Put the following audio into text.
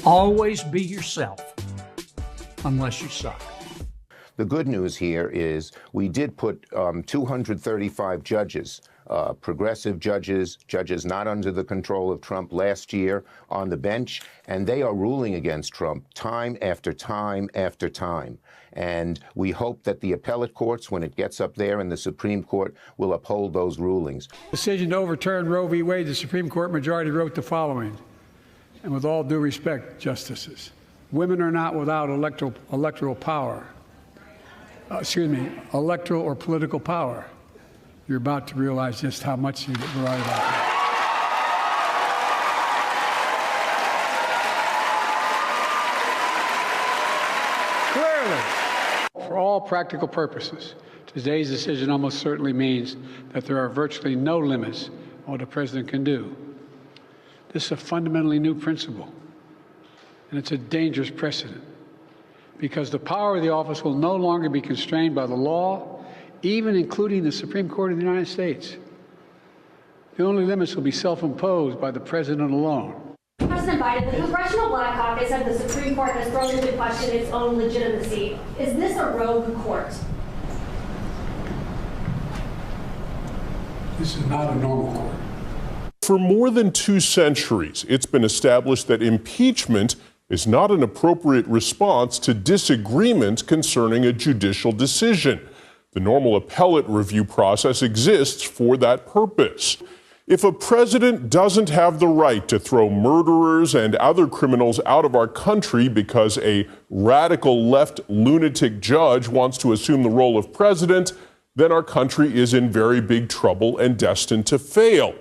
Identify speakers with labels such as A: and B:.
A: Always be yourself, unless you suck.
B: The good news here is we did put 235 judges, progressive judges, judges not under the control of Trump last year on the bench, and they are ruling against Trump time after time after time. And we hope that the appellate courts, when it gets up there in the Supreme Court, will uphold those rulings.
C: Decision to overturn Roe v. Wade, the Supreme Court majority wrote the following, and with all due respect, justices, women are not without electoral power. Electoral or political power. You're about to realize just how much you're right about that. Clearly, for all practical purposes, today's decision almost certainly means that there are virtually no limits on what a president can do. This is a fundamentally new principle, and it's a dangerous precedent, because the power of the office will no longer be constrained by the law, even including the Supreme Court of the United States. The only limits will be self-imposed by the president alone.
D: President Biden, the Congressional Black Caucus of the Supreme Court has thrown into question its own legitimacy. Is this a rogue court?
C: This is not a normal court.
E: For more than 2 centuries, it's been established that impeachment is not an appropriate response to disagreement concerning a judicial decision. The normal appellate review process exists for that purpose. If a president doesn't have the right to throw murderers and other criminals out of our country because a radical left lunatic judge wants to assume the role of president, then our country is in very big trouble and destined to fail.